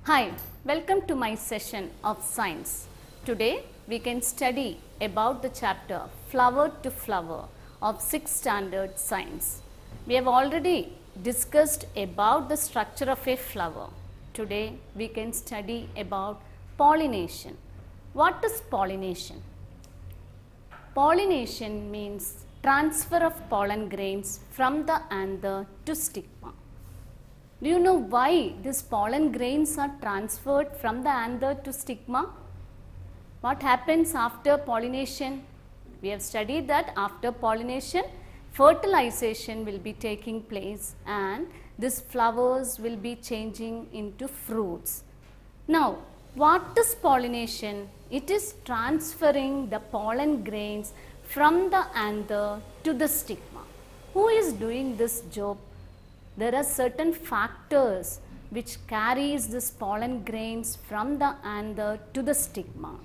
Hi, welcome to my session of science. Today we can study about the chapter Flower to Flower of 6th standard science. We have already discussed about the structure of a flower. Today we can study about pollination. What is pollination? Pollination means transfer of pollen grains from the anther to stigma. Do you know why these pollen grains are transferred from the anther to stigma? What happens after pollination? We have studied that after pollination, fertilization will be taking place and these flowers will be changing into fruits. Now, what is pollination? It is transferring the pollen grains from the anther to the stigma. Who is doing this job? There are certain factors which carries this pollen grains from the anther to the stigma.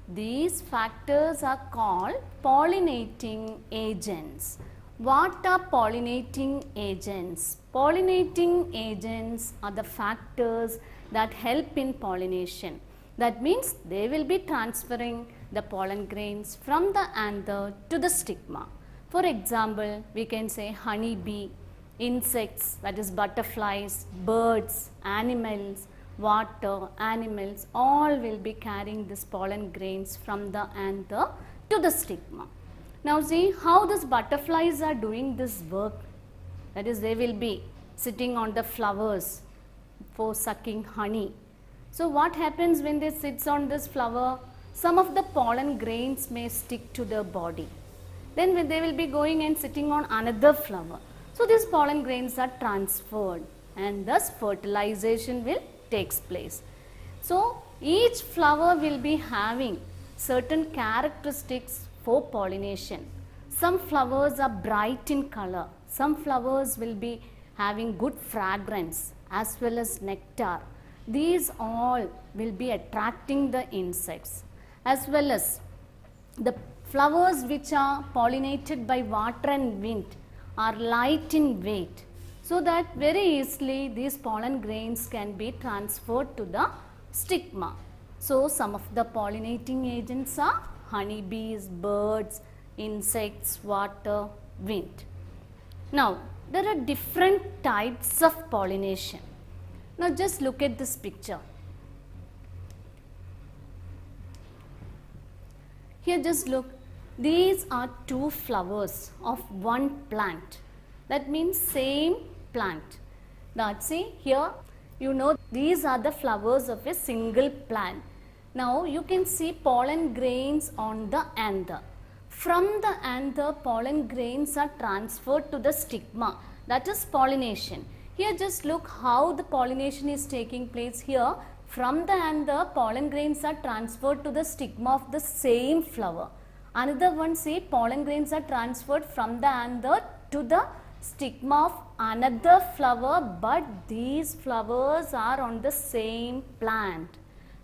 These factors are called pollinating agents. What are pollinating agents? Pollinating agents are the factors that help in pollination. That means they will be transferring the pollen grains from the anther to the stigma. For example, we can say honey bee, insects, that is butterflies, birds, animals, water, animals, all will be carrying this pollen grains from the anther to the stigma. Now see how these butterflies are doing this work. That is, they will be sitting on the flowers for sucking honey. So what happens when they sit on this flower? Some of the pollen grains may stick to their body. Then when they will be going and sitting on another flower. So these pollen grains are transferred and thus fertilization will takes place. So each flower will be having certain characteristics for pollination. Some flowers are bright in color. Some flowers will be having good fragrance as well as nectar. These all will be attracting the insects, as well as the flowers which are pollinated by water and wind are light in weight, so that very easily these pollen grains can be transferred to the stigma. So some of the pollinating agents are honeybees, birds, insects, water, wind. Now there are different types of pollination. Now just look at this picture. Here just look, these are two flowers of one plant. That means same plant. Now see here, you know these are the flowers of a single plant. Now you can see pollen grains on the anther. From the anther, pollen grains are transferred to the stigma. That is pollination. Here just look how the pollination is taking place here. From the anther, pollen grains are transferred to the stigma of the same flower. Another one, see, pollen grains are transferred from the anther to the stigma of another flower, but these flowers are on the same plant.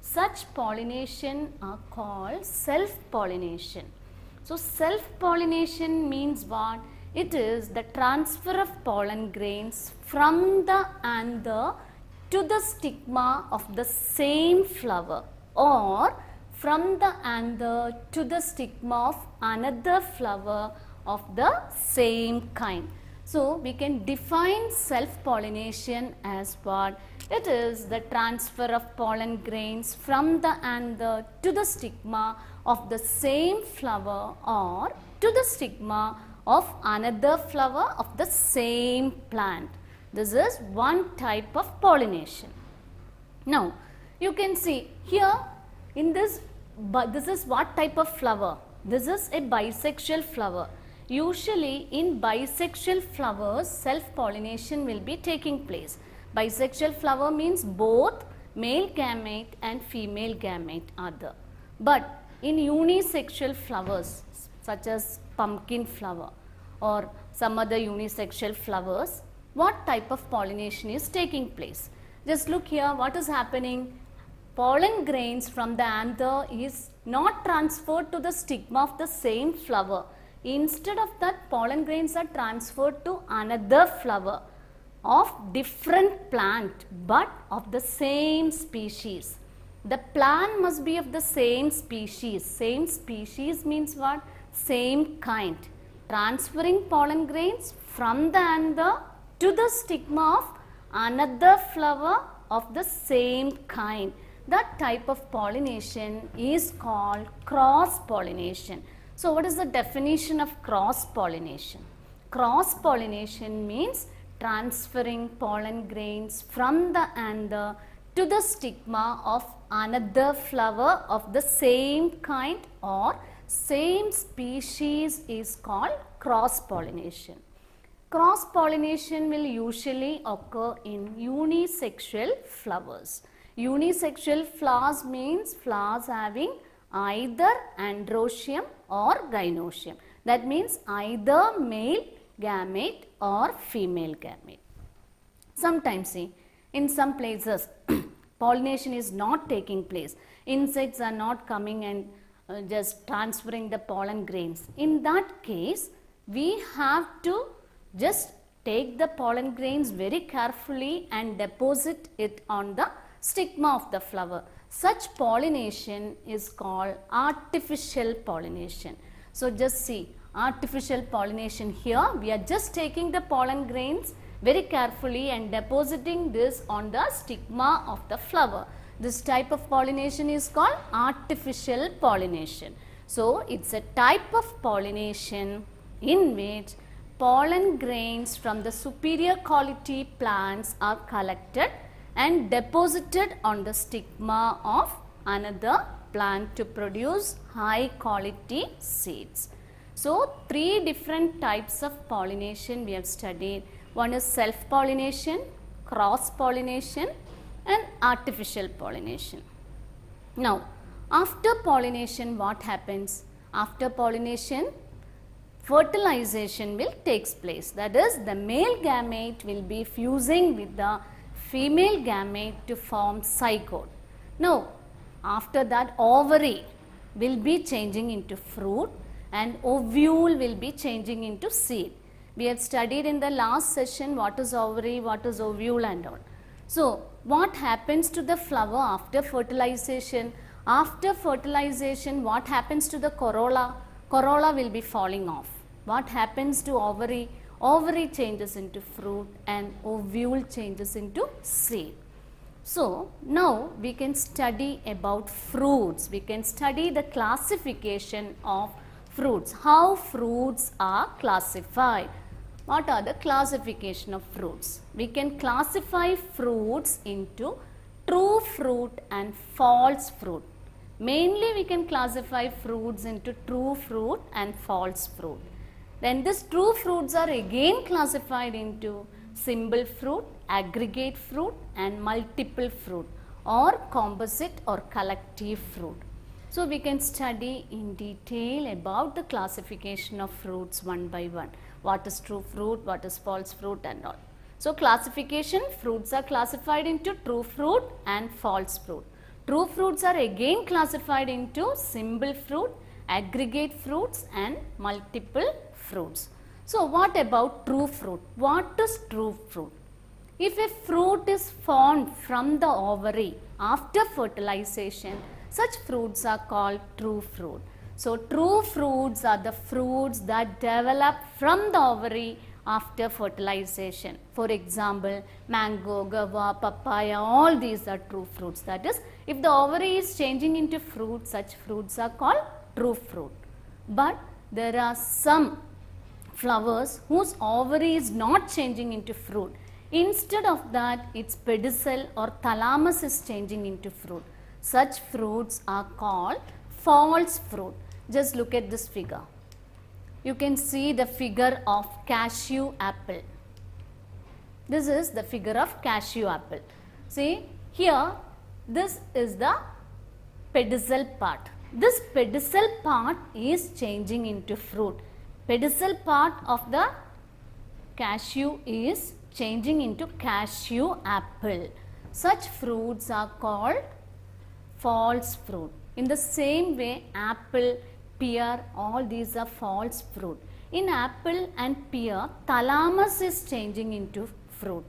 Such pollination are called self-pollination. So self-pollination means what? It is the transfer of pollen grains from the anther to the stigma of the same flower, or from the anther to the stigma of another flower of the same kind. So we can define self-pollination as what? It is the transfer of pollen grains from the anther to the stigma of the same flower or to the stigma of another flower of the same plant. This is one type of pollination. Now you can see here in this, but this is what type of flower? This is a bisexual flower. Usually in bisexual flowers, self-pollination will be taking place. Bisexual flower means both male gamete and female gamete are there. But in unisexual flowers such as pumpkin flower or some other unisexual flowers, what type of pollination is taking place? Just look here, what is happening? Pollen grains from the anther is not transferred to the stigma of the same flower. Instead of that, pollen grains are transferred to another flower of different plant but of the same species. The plant must be of the same species. Same species means what? Same kind. Transferring pollen grains from the anther to the stigma of another flower of the same kind. That type of pollination is called cross pollination. So what is the definition of cross pollination? Cross pollination means transferring pollen grains from the anther to the stigma of another flower of the same kind or same species is called cross pollination. Cross pollination will usually occur in unisexual flowers. Unisexual flowers means flowers having either androecium or gynoecium. That means either male gamete or female gamete. Sometimes see, in some places pollination is not taking place. Insects are not coming and just transferring the pollen grains. In that case, we have to just take the pollen grains very carefully and deposit it on the stigma of the flower. Such pollination is called artificial pollination. So just see, artificial pollination here, we are just taking the pollen grains very carefully and depositing this on the stigma of the flower. This type of pollination is called artificial pollination. So it's a type of pollination in which pollen grains from the superior quality plants are collected and deposited on the stigma of another plant to produce high quality seeds. So three different types of pollination we have studied. One is self-pollination, cross-pollination and artificial pollination. Now, after pollination, what happens? After pollination, fertilization will take place. That is, the male gamete will be fusing with the female gamete to form zygote. Now, after that, ovary will be changing into fruit and ovule will be changing into seed. We have studied in the last session what is ovary, what is ovule and all. So, what happens to the flower after fertilization? After fertilization, what happens to the corolla? Corolla will be falling off. What happens to ovary? Ovary changes into fruit and ovule changes into seed. So, now we can study about fruits. We can study the classification of fruits. How fruits are classified. What are the classification of fruits? We can classify fruits into true fruit and false fruit. Mainly we can classify fruits into true fruit and false fruit. Then these true fruits are again classified into simple fruit, aggregate fruit and multiple fruit or composite or collective fruit. So we can study in detail about the classification of fruits one by one. What is true fruit, what is false fruit and all. So classification, fruits are classified into true fruit and false fruit. True fruits are again classified into simple fruit, aggregate fruits and multiple fruits. So what about true fruit? What is true fruit? If a fruit is formed from the ovary after fertilization, such fruits are called true fruit. So true fruits are the fruits that develop from the ovary after fertilization. For example, mango, guava, papaya, all these are true fruits. That is, if the ovary is changing into fruit, such fruits are called true fruit. But there are some flowers whose ovary is not changing into fruit. Instead of that, its pedicel or thalamus is changing into fruit. Such fruits are called false fruit. Just look at this figure. You can see the figure of cashew apple. This is the figure of cashew apple. See, here this is the pedicel part. This pedicel part is changing into fruit. Pedicel part of the cashew is changing into cashew apple. Such fruits are called false fruit. In the same way, apple, pear, all these are false fruit. In apple and pear, thalamus is changing into fruit.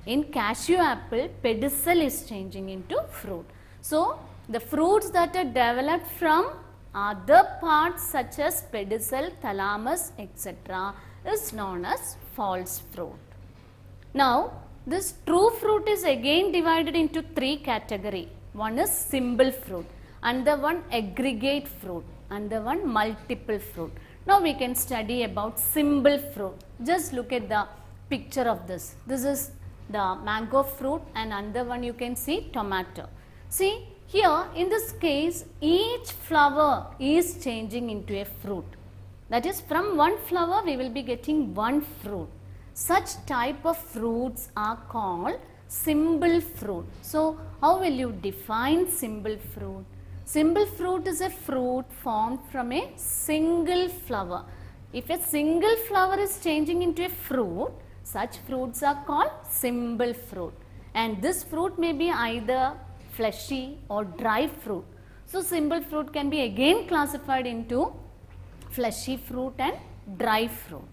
In cashew apple, pedicel is changing into fruit. So, the fruits that are developed from other parts such as pedicel, thalamus, etc. is known as false fruit. Now, this true fruit is again divided into three categories. One is simple fruit, another one aggregate fruit, another one multiple fruit. Now, we can study about simple fruit. Just look at the picture of this. This is the mango fruit and another one you can see tomato. See, here in this case, each flower is changing into a fruit. That is, from one flower we will be getting one fruit. Such type of fruits are called simple fruit. So, how will you define simple fruit? Simple fruit is a fruit formed from a single flower. If a single flower is changing into a fruit, such fruits are called simple fruit. And this fruit may be either fleshy or dry fruit. So, simple fruit can be again classified into fleshy fruit and dry fruit.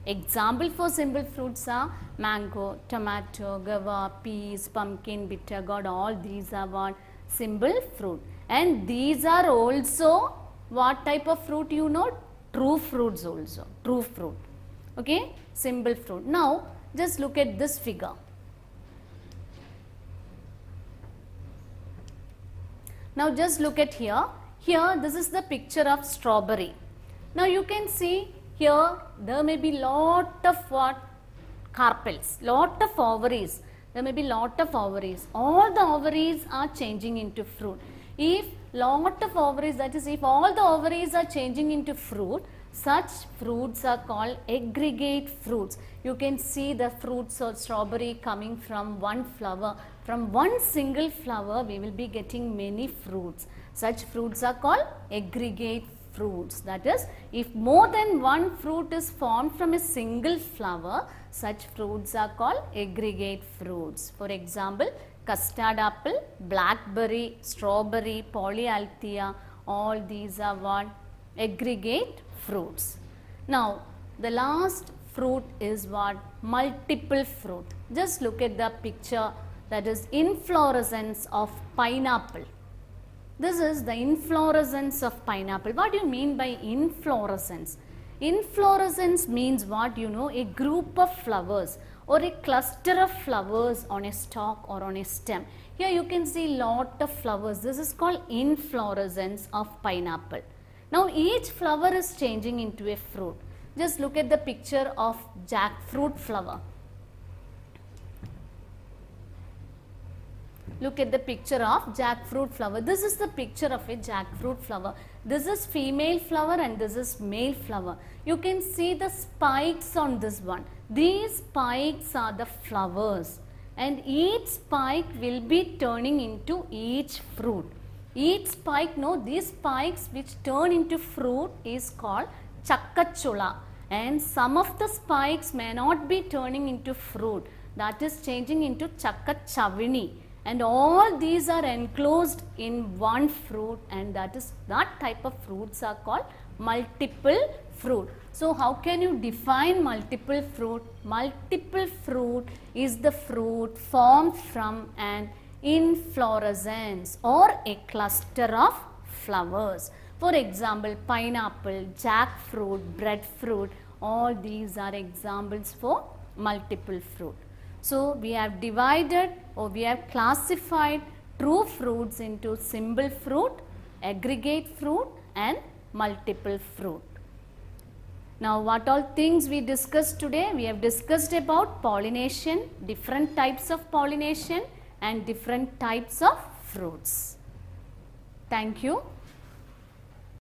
Example for simple fruits are mango, tomato, guava, peas, pumpkin, bitter gourd, all these are what? Simple fruit. And these are also what type of fruit you know? True fruits also, true fruit. Okay, simple fruit. Now, just look at this figure. Now, just look at here. Here, this is the picture of strawberry. Now, you can see here there may be lot of what? Carpels, lot of ovaries. There may be lot of ovaries. All the ovaries are changing into fruit. If lot of ovaries, that is, if all the ovaries are changing into fruit, such fruits are called aggregate fruits. You can see the fruits of strawberry coming from one flower. From one single flower, we will be getting many fruits. Such fruits are called aggregate fruits. That is, if more than one fruit is formed from a single flower, such fruits are called aggregate fruits. For example, custard apple, blackberry, strawberry, polyalthea, all these are what? Aggregate fruits. Now, the last fruit is what? Multiple fruit. Just look at the picture, that is inflorescence of pineapple. This is the inflorescence of pineapple. What do you mean by inflorescence? Inflorescence means what? You know, a group of flowers or a cluster of flowers on a stalk or on a stem. Here you can see lot of flowers. This is called inflorescence of pineapple. Now, each flower is changing into a fruit. Just look at the picture of jackfruit flower. Look at the picture of jackfruit flower. This is the picture of a jackfruit flower. This is female flower and this is male flower. You can see the spikes on this one. These spikes are the flowers and each spike will be turning into each fruit. Each spike, no, these spikes which turn into fruit is called chakkachula, and some of the spikes may not be turning into fruit, that is changing into chakkachavini. And all these are enclosed in one fruit, and that type of fruits are called multiple fruit. So, how can you define multiple fruit? Multiple fruit is the fruit formed from an inflorescence or a cluster of flowers. For example, pineapple, jackfruit, breadfruit, all these are examples for multiple fruit. So, we have divided or we have classified true fruits into simple fruit, aggregate fruit and multiple fruit. Now, what all things we discussed today? We have discussed about pollination, different types of pollination and different types of fruits. Thank you.